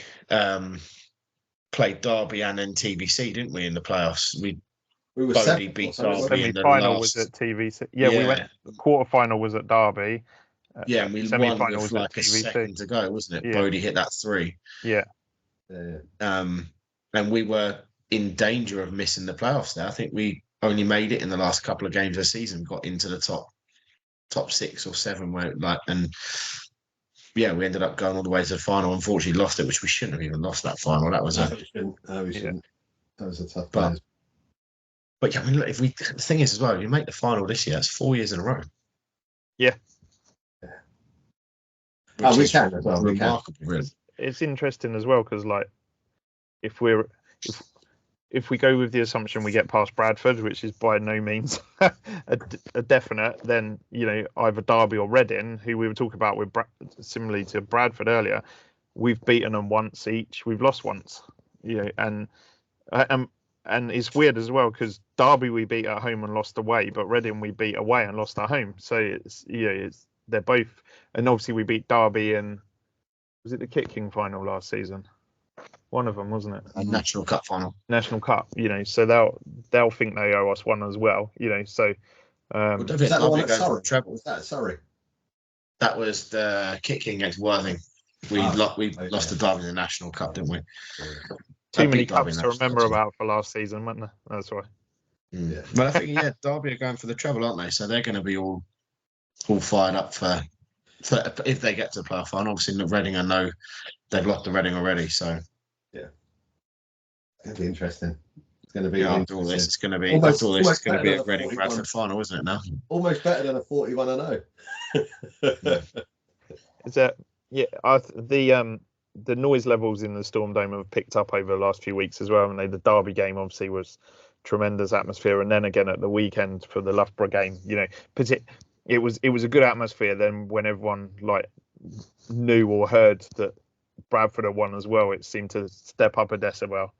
played Derby and then TVC, didn't we, in the playoffs? We both beat Derby in the
semi-final
last...
was at TVC. We went. The quarter-final was at Derby.
And we won with like a second to go, wasn't it? Bodie hit that 3. And we were in danger of missing the playoffs there. I think we only made it in the last couple of games of the season, got into the top 6 or 7, we ended up going all the way to the final. Unfortunately, lost it, which we shouldn't have even lost that final. That was
we shouldn't. Those are tough
But-
players.
But yeah, I mean, look, the thing is as well, if you make the final this year, that's 4 years in a row.
Yeah.
Which
We
is
can as well. We can.
remarkable, really.
It's interesting as well because like if we go with the assumption we get past Bradford, which is by no means a definite, then either Derby or Reading, who we were talking about with similarly to Bradford earlier, we've beaten them once each, we've lost once, and it's weird as well because Derby we beat at home and lost away, but Reading we beat away and lost at home. So it's they're both, and obviously we beat Derby in, was it the Kit King final last season? One of them, wasn't it?
A National Cup final.
National Cup, so they'll think they owe us one as well, so.
Well, don't
Was
forget,
that the one
Derby
at
going for
Surrey?
the treble.
Was that at Surrey?
That was the Kit King against Worthing. We lost to Derby in the National Cup, didn't we?
Too many
beat Derby
cups
in
to
the
remember
National Cup.
about for last season, weren't there? That's why.
Yeah.
But I think Derby are going for the treble, aren't they? So they're going to be all fired up for if they get to the playoff final. Obviously, Reading, I know they've lost to Reading already, so
It's going to be interesting. It's going to be
after all this, it's going to be
Almost
a
better than
Reading
41.
Bradford final, isn't it? Now,
almost better than a 41-0.
Is that the noise levels in the Storm Dome have picked up over the last few weeks as well, and the Derby game obviously was tremendous atmosphere, and then again at the weekend for the Loughborough game, it was a good atmosphere. Then when everyone knew or heard that Bradford had won as well, it seemed to step up a decibel.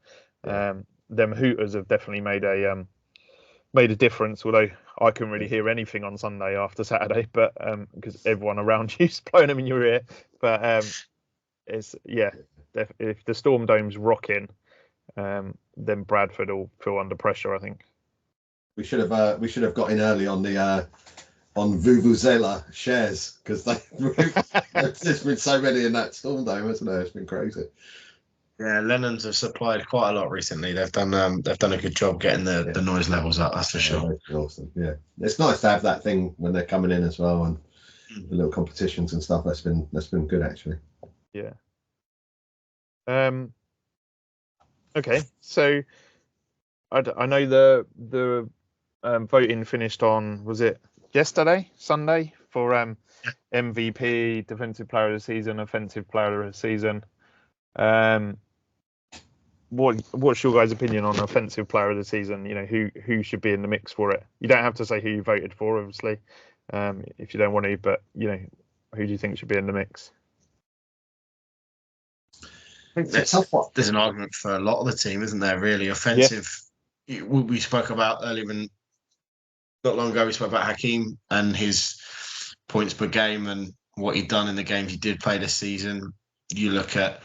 Yeah.
Them hooters have definitely made a difference, although I couldn't really hear anything on Sunday after Saturday, but because everyone around you's blowing them in your ear. But it's if the Storm Dome's rocking, then Bradford will feel under pressure, I think.
We should have got in early on the on Vuvuzela shares because there's been so many in that Storm Dome, hasn't there? It's been crazy.
yeah, Lennon's have supplied quite a lot recently. They've done a good job getting the noise levels up. That's for sure.
That's awesome. Yeah, it's nice to have that thing when they're coming in as well, and the little competitions and stuff. That's been good actually.
Yeah. Okay, so I know the voting finished on, was it Sunday for MVP, Defensive Player of the Season, Offensive Player of the Season. What's your guys' opinion on Offensive Player of the Season? Who should be in the mix for it? You don't have to say who you voted for, obviously, if you don't want to. But who do you think should be in the mix?
There's an argument for a lot of the team, isn't there? Really, offensive. Yeah. We spoke about earlier, not long ago, we spoke about Hakeem and his points per game and what he'd done in the games he did play this season. You look at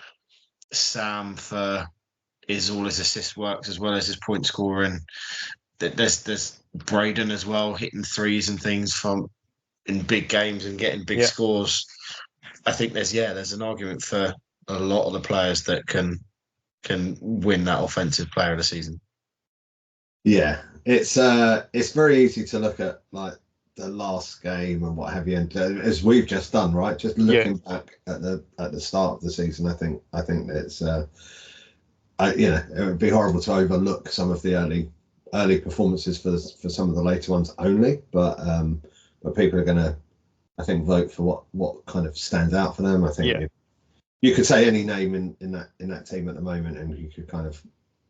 Sam for all his assist works as well as his point scoring. There's Braden as well, hitting threes and things in big games and getting big scores. I think there's an argument for a lot of the players that can win that Offensive Player of the Season.
Yeah, it's very easy to look at the last game and what have you, and as we've just done, right? Just looking back at the start of the season, I think it's it would be horrible to overlook some of the early performances for some of the later ones only, but people are going to, I think, vote for what kind of stands out for them. I think you could say any name in that team at the moment, and you could kind of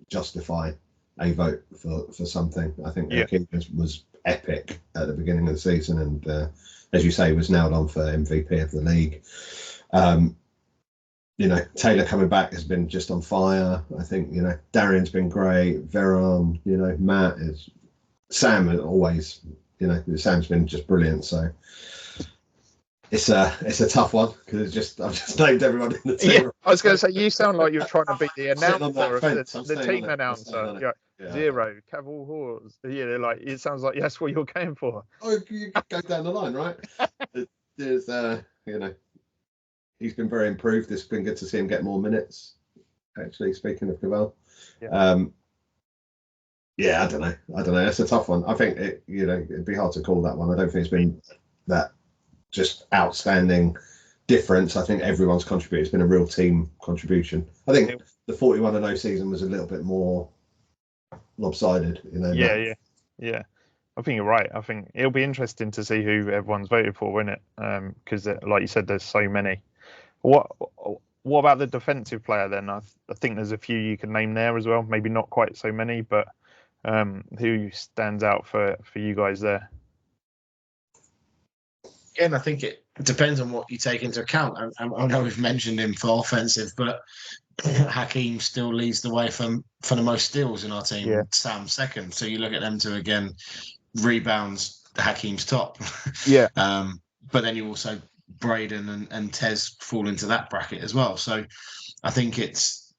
justify a vote for something. I think King was epic at the beginning of the season, and as you say, was nailed on for MVP of the league. Taylor coming back has been just on fire. I think Darien's been great. Veron, Matt Sam is always, Sam's been just brilliant. So it's a tough one because I've just named everyone in the team.
Yeah, I was going to say, you sound like you're trying to be the announcer, the team announcer. Zero, Cavill Horse. It sounds like that's what you're going for.
Oh, you go down the line, right? There's he's been very improved. It's been good to see him get more minutes. Actually, speaking of Cavill, I don't know. It's a tough one. I think it'd be hard to call that one. I don't think it's been that just outstanding difference. I think everyone's contributed. It's been a real team contribution. I think the 41-0 season was a little bit more lopsided.
Yeah. I think you're right. I think it'll be interesting to see who everyone's voted for, won't it? Because, like you said, there's so many. What about the defensive player then? I think there's a few you can name there as well. Maybe not quite so many, but who stands out for you guys there?
Again, I think it depends on what you take into account. I know we've mentioned him for offensive, but Hakeem still leads the way for the most steals in our team.
Yeah.
Sam second. So you look at them two again. Rebounds, Hakeem's top.
Yeah.
But then you also Braden and Tez fall into that bracket as well. So I think it's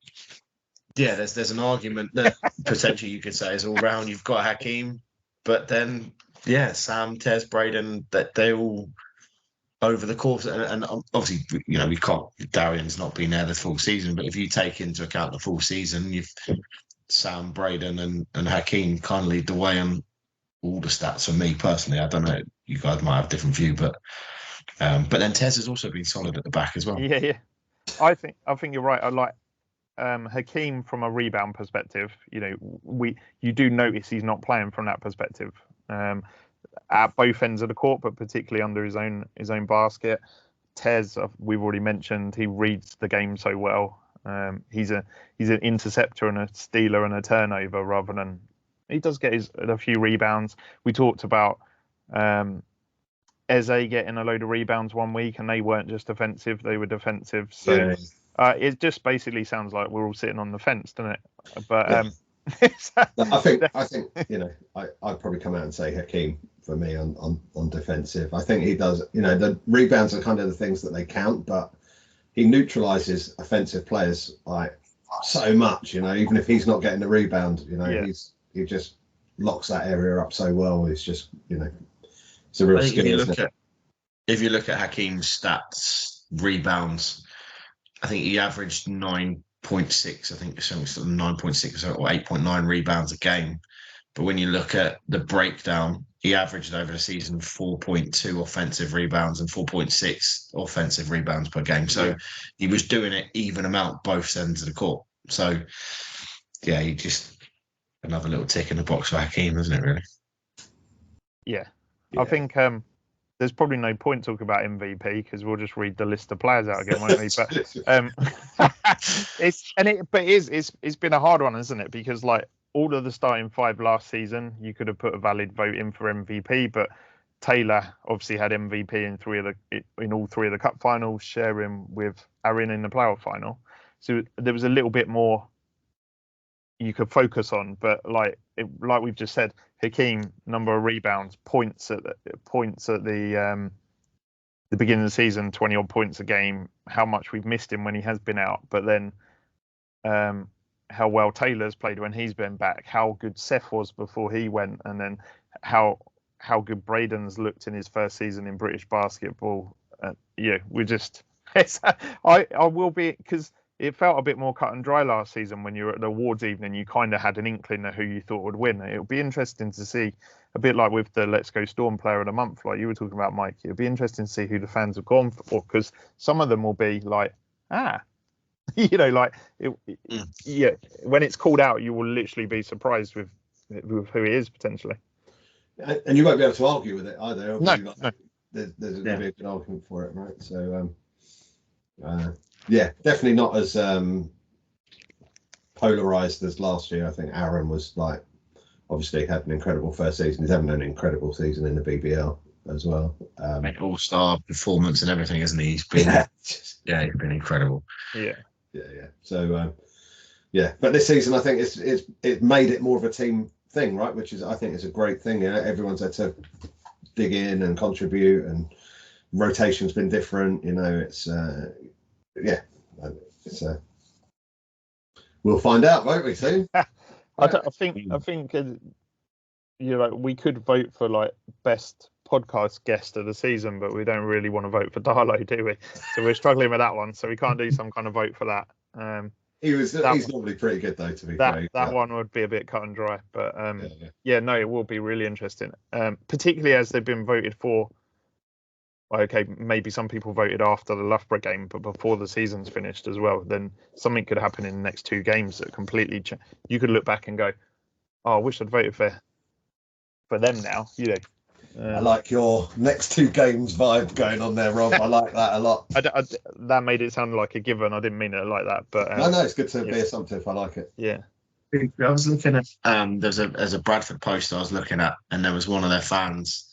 there's an argument that potentially you could say is all round. You've got Hakeem, but then Sam, Tez, Braden, that they all over the course and obviously we can't. Darien's not been there the full season, but if you take into account the full season, you've Sam, Braden, and Hakeem kind of lead the way on all the stats for me personally. I don't know, you guys might have a different view, but then Tez has also been solid at the back as well.
Yeah. I think you're right. I like Hakeem from a rebound perspective. You do notice he's not playing from that perspective at both ends of the court, but particularly under his own basket. Tez, we've already mentioned, he reads the game so well. He's an interceptor and a stealer and a turnover rather than. He does get a few rebounds. We talked about Eze getting a load of rebounds one week, and they weren't just offensive; they were defensive. So it just basically sounds like we're all sitting on the fence, doesn't it? But
I think I'd probably come out and say Hakeem for me on defensive. I think he does. The rebounds are kind of the things that they count, but he neutralises offensive players like so much. Even if he's not getting the rebound, he just locks that area up so well. It's just, it's a real skill.
If you look at Hakeem's stats, rebounds, I think he averaged 9.6. I think it's 9.6 or 8.9 rebounds a game. But when you look at the breakdown, he averaged over the season 4.2 offensive rebounds and 4.6 offensive rebounds per game. So he was doing it even amount both ends of the court. So he just. Another little tick in the box for Hakeem, isn't it, really? Yeah.
I think there's probably no point talking about MVP because we'll just read the list of players out again, won't we? But it's been a hard one, isn't it? Because like all of the starting five last season, you could have put a valid vote in for MVP, but Taylor obviously had MVP in all three of the cup finals, sharing with Darien in the playoff final. So there was a little bit more you could focus on, but like we've just said, Hakeem, number of rebounds, points at the beginning of the season, 20 odd points a game. How much we've missed him when he has been out, but then how well Taylor's played when he's been back, how good Seth was before he went, and then how good Braden's looked in his first season in British basketball. We just I will be, because it felt a bit more cut and dry last season when you were at the awards evening. You kind of had an inkling of who you thought would win. It'll be interesting to see, a bit like with the Let's Go Storm Player of the Month, like you were talking about, Mike. It'll be interesting to see who the fans have gone for, because some of them will be like, when it's called out, you will literally be surprised with who it is potentially.
And you won't be able to argue with it either.
No.
There's going to be a good argument for it, right? So, definitely not as polarized as last year. I think Aaron was obviously had an incredible first season. He's having an incredible season in the BBL as well.
All-star performance and everything, isn't he? He's been, he's been incredible.
Yeah. So, but this season I think it's made it more of a team thing, right? Which is, I think, is a great thing. Everyone's had to dig in and contribute, and rotation's been different. We'll find out, won't we, soon?
I think we could vote for best podcast guest of the season, but we don't really want to vote for Darlow, do we? So we're struggling with that one, so we can't do some kind of vote for that.
He's normally pretty good, though, to be fair.
That one would be a bit cut and dry, but it will be really interesting, particularly as they've been voted for. Okay, maybe some people voted after the Loughborough game, but before the season's finished as well. Then something could happen in the next two games that completely change. You could look back and go, I wish I'd voted for them now. You know,
I like your next 2 games vibe going on there, Rob. I like that a lot.
That made it sound like a given. I didn't mean it like that, but
no, it's good to be assumptive. I like it.
Yeah.
I was looking at there's a Bradford post I was looking at, and there was one of their fans.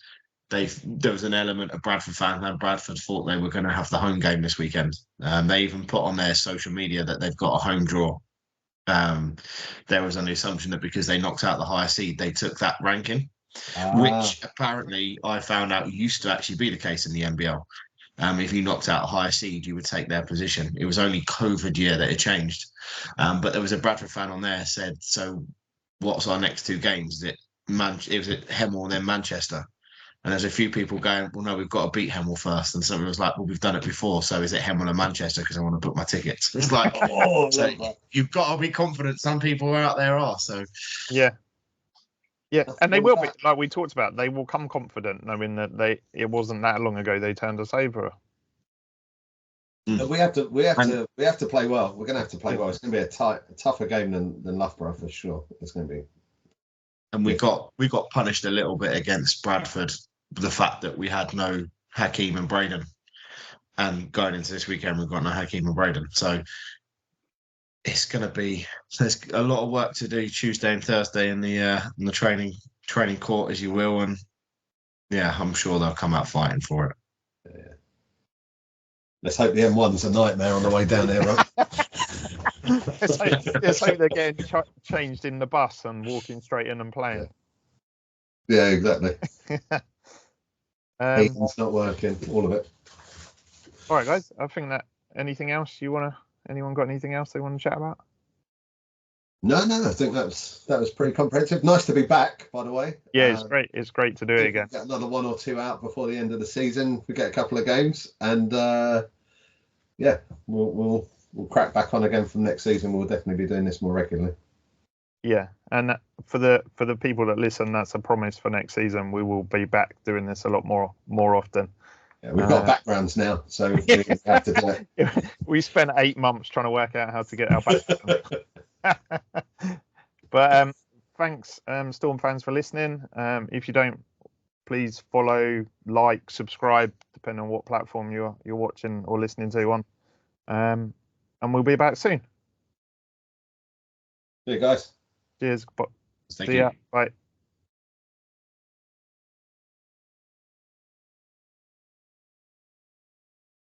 There was an element of Bradford fans, and Bradford thought they were going to have the home game this weekend. They even put on their social media that they've got a home draw. There was an assumption that because they knocked out the higher seed, they took that ranking, which apparently I found out used to actually be the case in the NBL. If you knocked out a higher seed, you would take their position. It was only COVID year that it changed. But there was a Bradford fan on there said, so what's our next 2 games? It was at Hemel and then Manchester. And there's a few people going, well, no, we've got to beat Hemel first. And someone was like, well, we've done it before. So is it Hemel and Manchester? Because I want to book my tickets. It's like, so you've got to be confident. Some people out there are. So
yeah. And they will be, like we talked about, they will come confident knowing that it wasn't that long ago they turned us over.
We have to play well. We're going to have to play well. It's going to be a tougher game than Loughborough for sure. It's going to be.
And we got punished a little bit against Bradford. The fact that we had no Hakeem and Braden, and going into this weekend we've got no Hakeem and Braden, so it's going to be, there's a lot of work to do Tuesday and Thursday in the training court, as you will, and yeah, I'm sure they'll come out fighting for it.
Yeah. Let's hope the M1's a nightmare on the way down here, Rob.
Let's hope they're getting changed in the bus and walking straight in and playing.
Yeah, exactly. It's not working, all of it.
All right, guys. I think that anything else anyone got anything else they want to chat about?
No, I think that was pretty comprehensive. Nice to be back, by the way.
Yeah, it's great. It's great to do it again.
Get another 1 or 2 out before the end of the season. We get a couple of games, and we'll crack back on again from next season. We'll definitely be doing this more regularly. Yeah,
and for the people that listen, that's a promise for next season. We will be back doing this a lot more often.
Yeah, we've got backgrounds now, so we have to do it.
We spent 8 months trying to work out how to get our background. But thanks, Storm fans, for listening. If you don't, please follow, like, subscribe, depending on what platform you're watching or listening to on. And we'll be back soon.
See you guys.
Cheers.
Thank you.
Bye.